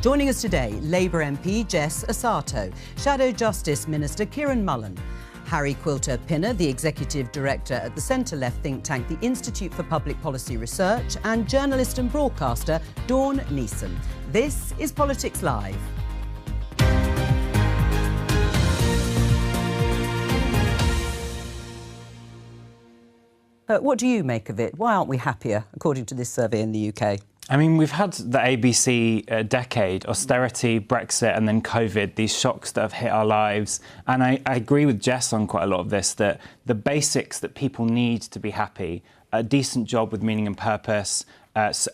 Joining us today, Labour MP Jess Asato, Shadow Justice Minister Kieran Mullen, Harry Quilter-Pinner, the Executive Director at the centre-left think tank the Institute for Public Policy Research, and journalist and broadcaster Dawn Neeson. This is Politics Live. What do you make of it? Why aren't we happier, according to this survey in the UK? I mean, we've had the ABC decade, austerity, Brexit, and then COVID, these shocks that have hit our lives. And I agree with Jess on quite a lot of this, that the basics that people need to be happy, a decent job with meaning and purpose,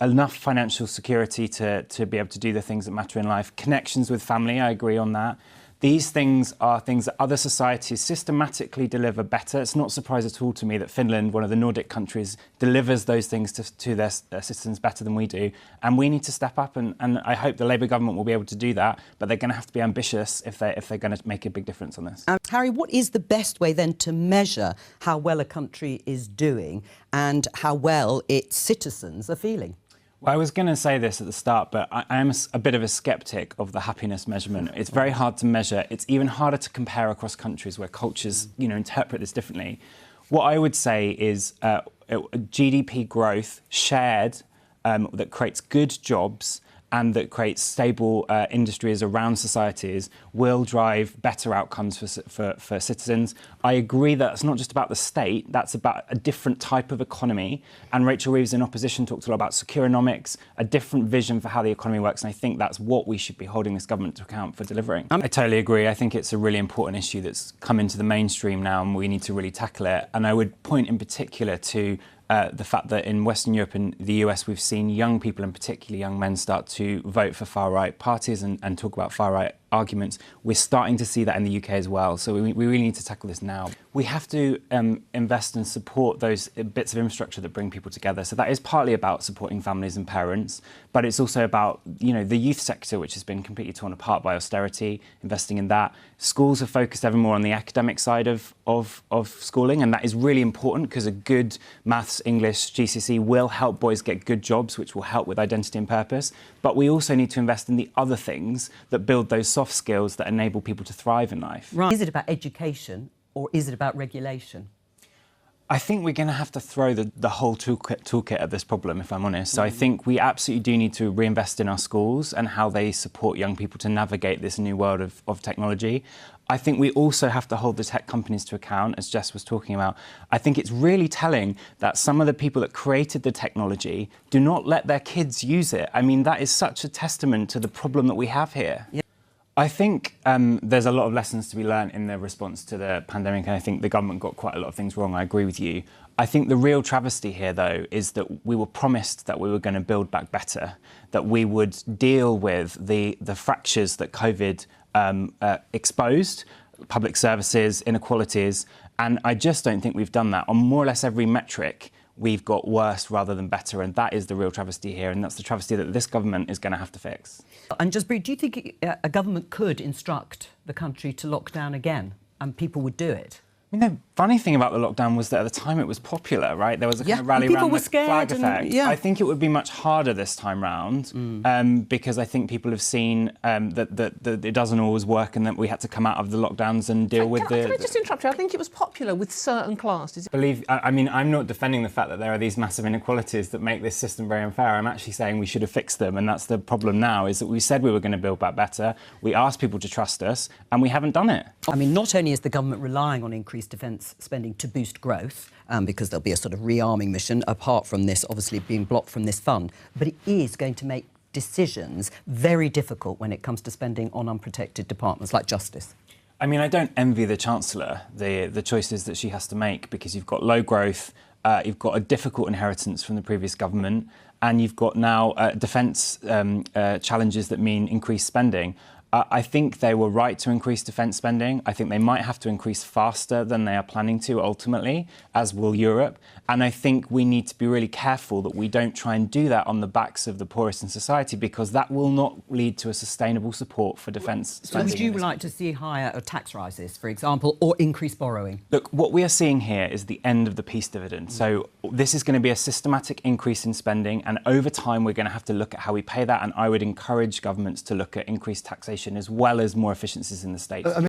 enough financial security to be able to do the things that matter in life, connections with family, I agree on that. These things are things that other societies systematically deliver better. It's not a surprise at all to me that Finland, one of the Nordic countries, delivers those things to their citizens better than we do. And we need to step up, and I hope the Labour government will be able to do that, but they're going to have to be ambitious if they're going to make a big difference on this. Harry, what is the best way then to measure how well a country is doing and how well its citizens are feeling? Well, I was going to say this at the start, but I am a bit of a sceptic of the happiness measurement. It's very hard to measure. It's even harder to compare across countries where cultures, interpret this differently. What I would say is GDP growth shared that creates good jobs and that creates stable industries around societies will drive better outcomes for citizens. I agree that it's not just about the state, that's about a different type of economy. And Rachel Reeves in opposition talked a lot about securonomics, a different vision for how the economy works. And I think that's what we should be holding this government to account for delivering. I totally agree. I think it's a really important issue that's come into the mainstream now and we need to really tackle it. And I would point in particular to the fact that in Western Europe and the US, we've seen young people, and particularly young men, start to vote for far-right parties and talk about far-right arguments. We're starting to see that in the UK as well. So we really need to tackle this now. We have to invest and support those bits of infrastructure that bring people together. So that is partly about supporting families and parents, but it's also about, the youth sector, which has been completely torn apart by austerity, investing in that. Schools are focused ever more on the academic side of schooling, and that is really important because a good maths, English, GCSE will help boys get good jobs, which will help with identity and purpose. But we also need to invest in the other things that build those soft skills that enable people to thrive in life. Right. Is it about education or is it about regulation? I think we're going to have to throw the whole toolkit at this problem, if I'm honest. So I think we absolutely do need to reinvest in our schools and how they support young people to navigate this new world of technology. I think we also have to hold the tech companies to account, as Jess was talking about. I think it's really telling that some of the people that created the technology do not let their kids use it. I mean, that is such a testament to the problem that we have here. Yeah. I think there's a lot of lessons to be learned in the response to the pandemic, and I think the government got quite a lot of things wrong. I agree with you. I think the real travesty here, though, is that we were promised that we were going to build back better, that we would deal with the fractures that COVID exposed, public services, inequalities, and I just don't think we've done that. On more or less every metric, we've got worse rather than better, and that is the real travesty here, and that's the travesty that this government is going to have to fix. And just briefly, do you think a government could instruct the country to lock down again and people would do it? I mean, the funny thing about the lockdown was that at the time it was popular, right? There was a kind of rally around the flag effect. I think it would be much harder this time round because I think people have seen that it doesn't always work and that we had to come out of the lockdowns and deal with the... Can I just interrupt you? I think it was popular with certain classes. I mean, I'm not defending the fact that there are these massive inequalities that make this system very unfair. I'm actually saying we should have fixed them, and that's the problem now, is that we said we were going to build back better, we asked people to trust us, and we haven't done it. I mean, not only is the government relying on increased defence spending to boost growth, because there'll be a sort of rearming mission, apart from this obviously being blocked from this fund, but it is going to make decisions very difficult when it comes to spending on unprotected departments like justice. I mean, I don't envy the Chancellor, the choices that she has to make, because you've got low growth, you've got a difficult inheritance from the previous government, and you've got now defence challenges that mean increased spending. I think they were right to increase defence spending. I think they might have to increase faster than they are planning to ultimately, as will Europe. And I think we need to be really careful that we don't try and do that on the backs of the poorest in society, because that will not lead to a sustainable support for defence spending. So would you like to see higher tax rises, for example, or increased borrowing? Look, what we are seeing here is the end of the peace dividend. So this is going to be a systematic increase in spending, and over time we're going to have to look at how we pay that, and I would encourage governments to look at increased taxation as well as more efficiencies in the state.